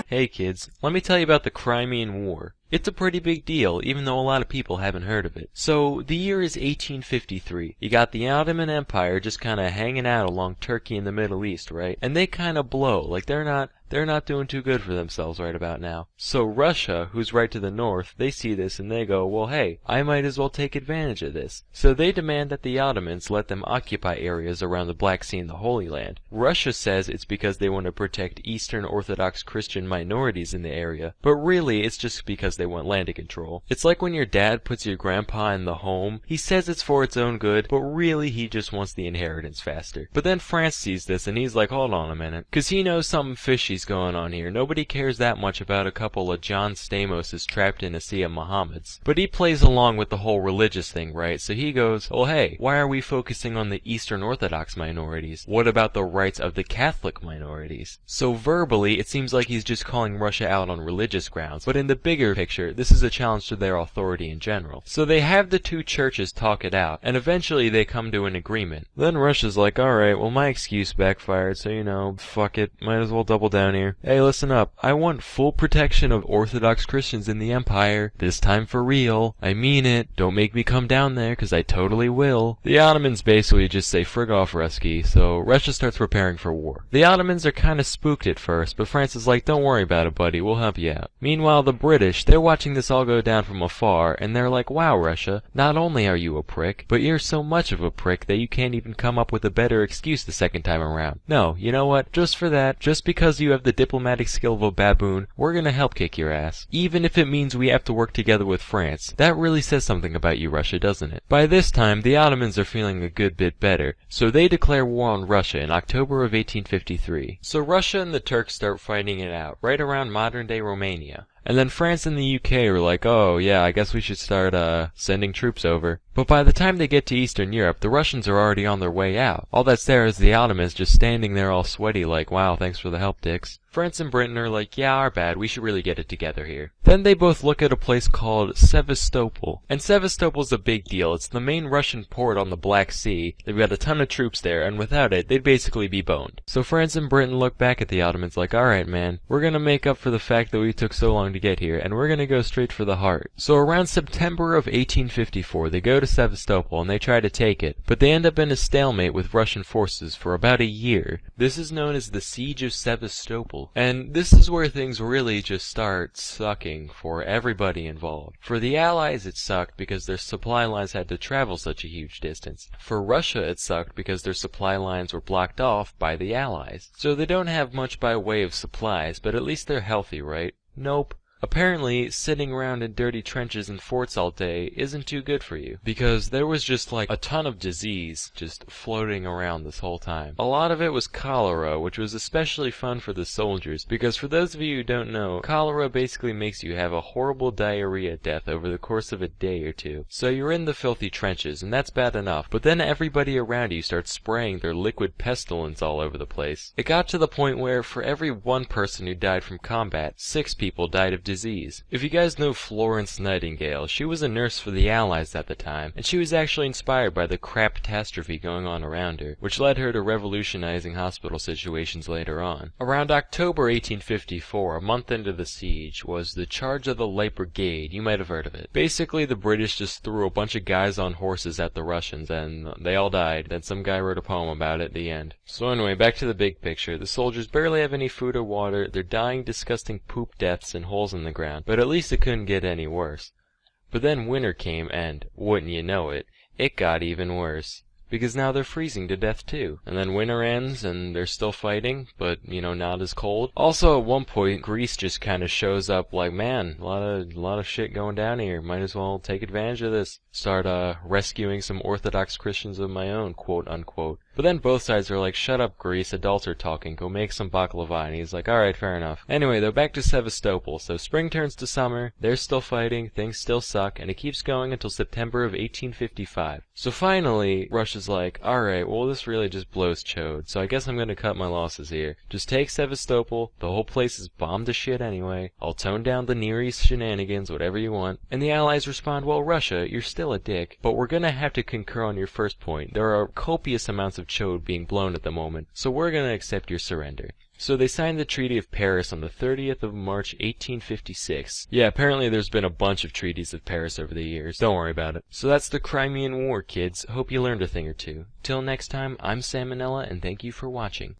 Hey kids, let me tell you about the Crimean War. It's a pretty big deal, even though a lot of people haven't heard of it. So, the year is 1853. You got the Ottoman Empire just kinda hanging out along Turkey in the Middle East, right? And they kinda blow, like they're not doing too good for themselves right about now. So Russia, who's right to the north, they see this and they go, well hey, I might as well take advantage of this. So they demand that the Ottomans let them occupy areas around the Black Sea and the Holy Land. Russia says it's because they want to protect Eastern Orthodox Christian minorities in the area, but really it's just because they want land control. It's like when your dad puts your grandpa in the home. He says it's for its own good, but really he just wants the inheritance faster. But then France sees this and he's like, hold on a minute, cause he knows something fishy's going on here. Nobody cares that much about a couple of John Stamos trapped in a sea of Mohammeds. But he plays along with the whole religious thing, right? So he goes, well hey, why are we focusing on the Eastern Orthodox minorities? What about the rights of the Catholic minorities? So verbally, it seems like he's just calling Russia out on religious grounds, but in the bigger picture, this is a challenge to their authority in general. So they have the two churches talk it out, and eventually they come to an agreement. Then Russia's like, alright, well my excuse backfired, so you know, fuck it, might as well double down here. Hey, listen up, I want full protection of Orthodox Christians in the Empire, this time for real. I mean it, don't make me come down there, cause I totally will. The Ottomans basically just say, frig off Rusky, so Russia starts preparing for war. The Ottomans are kinda spooked at first, but France is like, don't worry about it buddy, we'll help you out. Meanwhile the British, they're watching this all go down from afar, and they're like, wow Russia, not only are you a prick, but you're so much of a prick that you can't even come up with a better excuse the second time around. No, you know what, just for that, just because you have the diplomatic skill of a baboon, we're gonna help kick your ass. Even if it means we have to work together with France. That really says something about you Russia, doesn't it? By this time, the Ottomans are feeling a good bit better, so they declare war on Russia in October of 1853. So Russia and the Turks start fighting it out, right around modern-day Romania. And then France and the UK are like, oh yeah, I guess we should start sending troops over. But by the time they get to Eastern Europe, the Russians are already on their way out. All that's there is the Ottomans just standing there all sweaty like, wow, thanks for the help, dicks. France and Britain are like, yeah, our bad, we should really get it together here. Then they both look at a place called Sevastopol. And Sevastopol's a big deal. It's the main Russian port on the Black Sea. They've got a ton of troops there, and without it, they'd basically be boned. So France and Britain look back at the Ottomans like, alright man, we're gonna make up for the fact that we took so long to get here, and we're gonna go straight for the heart. So around September of 1854, they go to Sevastopol and they try to take it, but they end up in a stalemate with Russian forces for about a year. This is known as the Siege of Sevastopol. And this is where things really just start sucking for everybody involved. For the Allies it sucked because their supply lines had to travel such a huge distance. For Russia it sucked because their supply lines were blocked off by the Allies. So they don't have much by way of supplies, but at least they're healthy, right? Nope. Apparently, sitting around in dirty trenches and forts all day isn't too good for you, because there was just like a ton of disease just floating around this whole time. A lot of it was cholera, which was especially fun for the soldiers, because for those of you who don't know, cholera basically makes you have a horrible diarrhea death over the course of a day or two. So you're in the filthy trenches, and that's bad enough, but then everybody around you starts spraying their liquid pestilence all over the place. It got to the point where for every one person who died from combat, 6 people died of disease. If you guys know Florence Nightingale, she was a nurse for the Allies at the time, and she was actually inspired by the crap-catastrophe going on around her, which led her to revolutionizing hospital situations later on. Around October 1854, a month into the siege, was the Charge of the Light Brigade. You might have heard of it. Basically, the British just threw a bunch of guys on horses at the Russians, and they all died. Then some guy wrote a poem about it at the end. So anyway, back to the big picture. The soldiers barely have any food or water. They're dying disgusting poop deaths in holes in the ground, but at least it couldn't get any worse. But then winter came and, wouldn't you know it, it got even worse. Because now they're freezing to death too. And then winter ends and they're still fighting, but, you know, not as cold. Also at one point, Greece just kinda shows up like, man, a lot of shit going down here. Might as well take advantage of this. Start, rescuing some Orthodox Christians of my own, quote unquote. But then both sides are like, shut up Greece, adults are talking, go make some baklava, and he's like, alright, fair enough. Anyway, though, back to Sevastopol. So spring turns to summer, they're still fighting, things still suck, and it keeps going until September of 1855. So finally, Russia's like, alright, well this really just blows chode, so I guess I'm gonna cut my losses here. Just take Sevastopol, the whole place is bombed to shit anyway, I'll tone down the Near East shenanigans, whatever you want. And the Allies respond, well Russia, you're still a dick, but we're gonna have to concur on your first point. There are copious amounts of of chode being blown at the moment, so we're gonna accept your surrender. So they signed the Treaty of Paris on the 30th of March 1856. Yeah, apparently there's been a bunch of treaties of Paris over the years. Don't worry about it. So that's the Crimean War, kids. Hope you learned a thing or two. Till next time, I'm Sam and Nella, and thank you for watching.